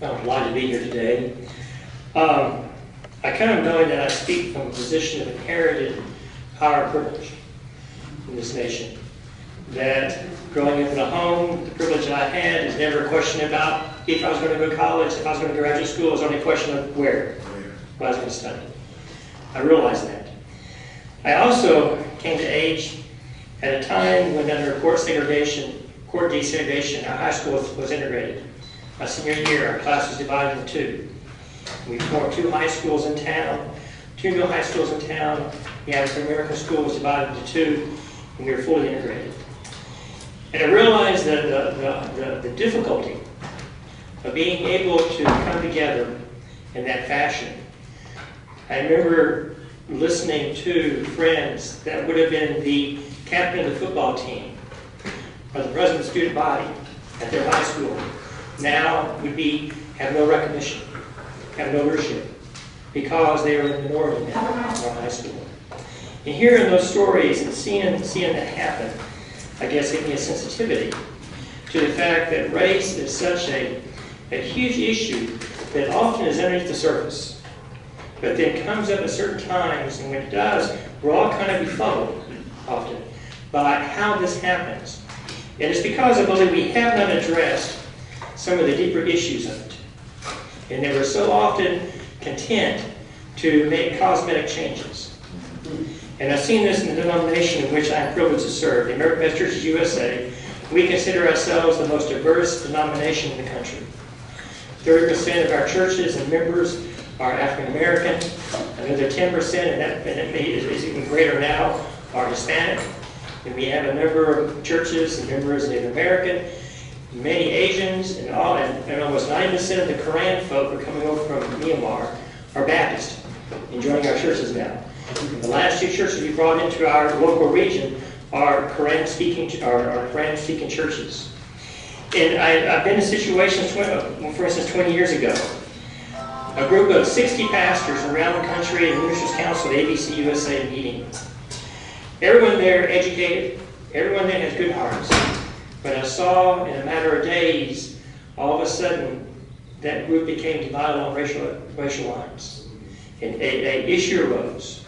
I'm glad to be here today. I kind of know that I speak from a position of inherited power and privilege in this nation. That growing up in a home, the privilege that I had is never a question about if I was going to go to college, if I was going to graduate school. It was only a question of where I was going to study. I realized that. I also came to age at a time when under court desegregation, our high school was integrated. My senior year, our class was divided into two. We formed two high schools in town, two middle high schools in town. The African American school was divided into two, and we were fully integrated. And I realized that the difficulty of being able to come together in that fashion. I remember listening to friends that would have been the captain of the football team or the president of the student body at their high school now would have no recognition, have no leadership, because they were in the minority now in our high school. And hearing those stories and seeing that happen, I guess gave me a sensitivity to the fact that race is such a huge issue that often is underneath the surface, but then comes up at certain times, and when it does, we're all kind of befuddled often by how this happens. And it's because I believe we have not addressed some of the deeper issues of it. And that we're so often content to make cosmetic changes. And I've seen this in the denomination in which I am privileged to serve, the American Baptist Churches USA. We consider ourselves the most diverse denomination in the country. 30% of our churches and members are African American. Another 10%, and that is even greater now, are Hispanic. And we have a number of churches and members Native American, many Asians, and almost 90% of the Korean folk who are coming over from Myanmar are Baptist and joining our churches now. The last two churches we brought into our local region are Korean-speaking churches. And I've been in situations, for instance, 20 years ago, a group of 60 pastors around the country in Ministers' Council at ABC USA meeting. Everyone there educated, everyone there has good hearts. But I saw in a matter of days, all of a sudden, that group became divided along racial lines. And an issue arose,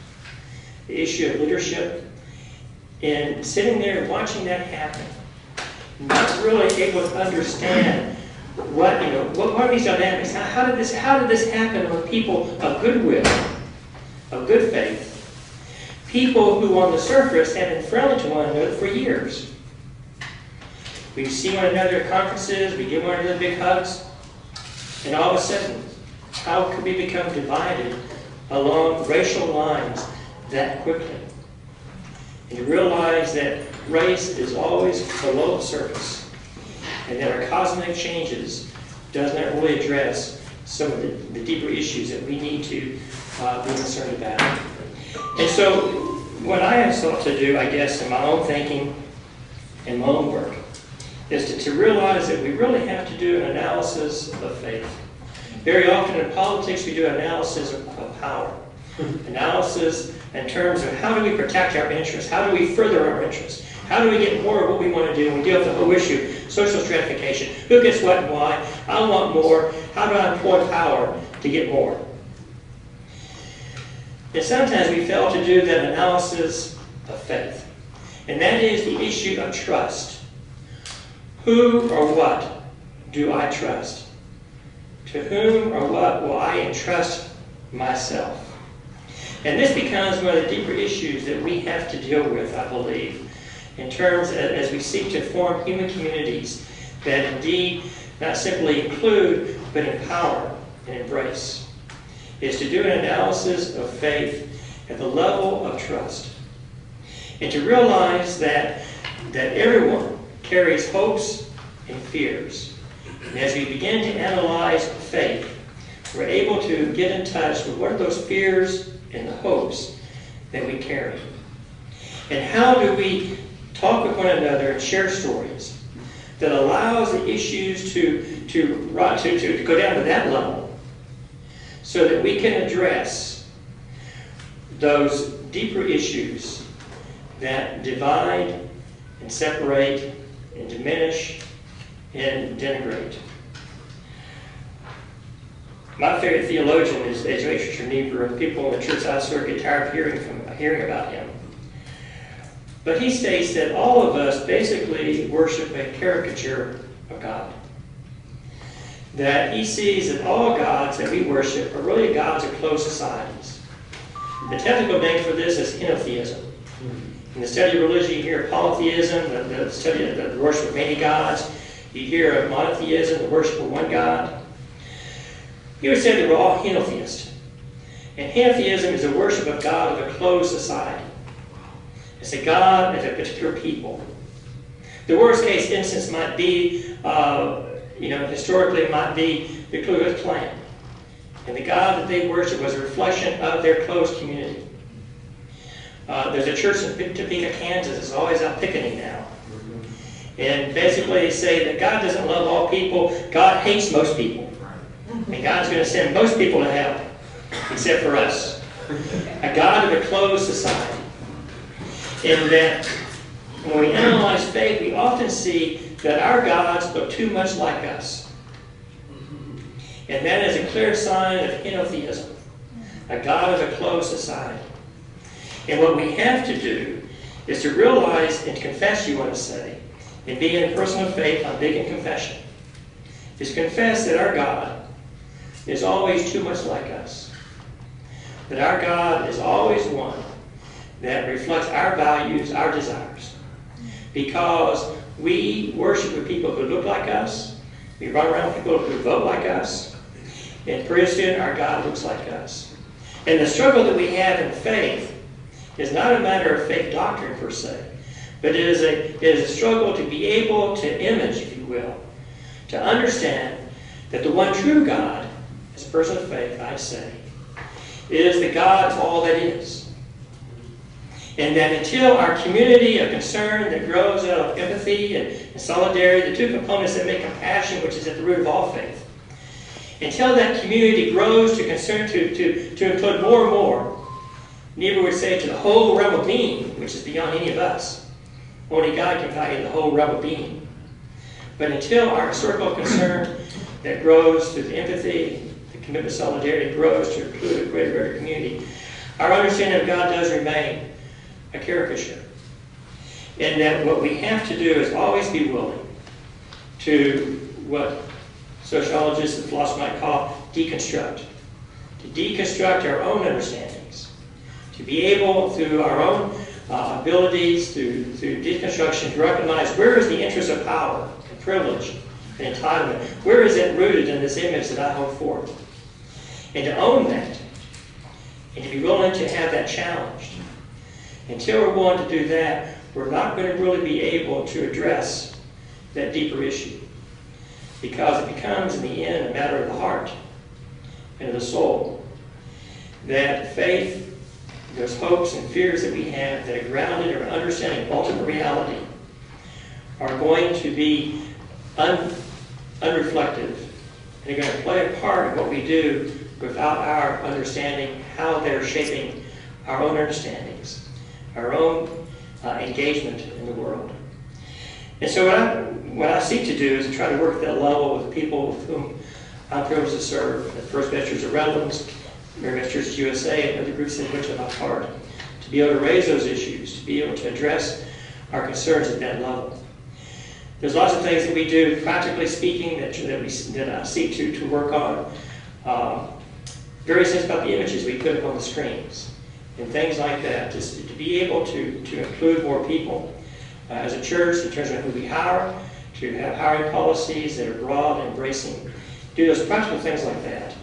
the issue of leadership. And sitting there watching that happen, not really able to understand what are these dynamics? How did this happen with people of goodwill, of good faith, people who on the surface have been friendly to one another for years? We see one another at conferences, we give one another big hugs, and all of a sudden, how could we become divided along racial lines that quickly? And you realize that race is always below the surface, and that our cosmetic changes does not really address some of the deeper issues that we need to be concerned about. And so, what I have sought to do, I guess, in my own thinking and my own work, is to realize that we really have to do an analysis of faith. Very often in politics, we do analysis of power. Analysis in terms of how do we protect our interests? How do we further our interests? How do we get more of what we want to do? And we deal with the whole issue, social stratification. Who gets what and why? I want more. How do I employ power to get more? And sometimes we fail to do that analysis of faith. And that is the issue of trust. Who or what do I trust? To whom or what will I entrust myself? And this becomes one of the deeper issues that we have to deal with, I believe, in terms as we seek to form human communities that indeed not simply include, but empower and embrace, is to do an analysis of faith at the level of trust. And to realize that everyone carries hopes and fears. And as we begin to analyze faith, we're able to get in touch with what are those fears and the hopes that we carry. And how do we talk with one another and share stories that allows the issues to go down to that level so that we can address those deeper issues that divide and separate and diminish and denigrate. My favorite theologian is H. Niebuhr, and people in the church I serve get tired of hearing about him. But he states that all of us basically worship a caricature of God. That he sees that all gods that we worship are really gods of closed societies. The technical name for this is henotheism. In the study of religion, you hear polytheism, the study of the worship of many gods. You hear of monotheism, the worship of one God. He would say that we're all henotheists. And henotheism is the worship of God of a closed society. It's a God of a particular people. The worst case instance might be, historically, might be the Ku Klux Klan. And the God that they worship was a reflection of their closed community. There's a church in Topeka, Kansas, that's always out picketing now. And basically they say that God doesn't love all people, God hates most people. And God's going to send most people to hell, except for us. A God of a closed society. In that when we analyze faith, we often see that our gods look too much like us. And that is a clear sign of henotheism, a God of a closed society. And what we have to do is to realize and confess, you want to say, and be in a person of faith, I'm big in confession, is confess that our God is always too much like us. That our God is always one that reflects our values, our desires. Because we worship with people who look like us, we run around with people who vote like us, and pretty soon our God looks like us. And the struggle that we have in faith is not a matter of faith doctrine per se, but it is a struggle to be able to image, if you will, to understand that the one true God, as a person of faith, I say, is the God of all that is. And that until our community of concern that grows out of empathy and solidarity, the two components that make compassion, which is at the root of all faith, until that community grows to concern to include more and more, Niebuhr would say to the whole realm of being, which is beyond any of us. Only God can value the whole realm of being. But until our circle of concern that grows through the empathy, the commitment to solidarity grows to include a greater community, our understanding of God does remain a caricature. And that what we have to do is always be willing to what sociologists and philosophers might call deconstruct. To deconstruct our own understandings. To be able, through our own abilities, through deconstruction, to recognize where is the interest of power and privilege and entitlement. Where is it rooted in this image that I hold forth? And to own that. And to be willing to have that challenged. Until we're willing to do that, we're not going to really be able to address that deeper issue. Because it becomes, in the end, a matter of the heart and of the soul. That faith, those hopes and fears that we have that are grounded or understanding ultimate reality are going to be unreflective. And they're going to play a part in what we do without our understanding how they're shaping our own understandings, our own engagement in the world. And so what I seek to do is to try to work at that level with people with whom I'm privileged to serve at First Baptist Church of Redlands, Mary Baptist Church USA, and other groups in which I'm a part, to be able to raise those issues, to be able to address our concerns at that level. There's lots of things that we do, practically speaking, that I seek to work on. Various things about the images we put up on the screens, and things like that, just to be able to include more people as a church in terms of who we hire, to have hiring policies that are broad and embracing, do those practical things like that,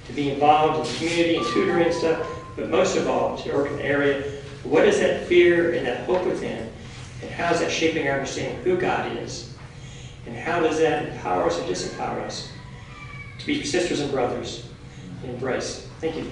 to be involved in the community and tutoring and stuff, but most of all, to work in the area, what is that fear and that hope within, and how is that shaping our understanding of who God is, and how does that empower us or disempower us to be sisters and brothers and embrace. Thank you.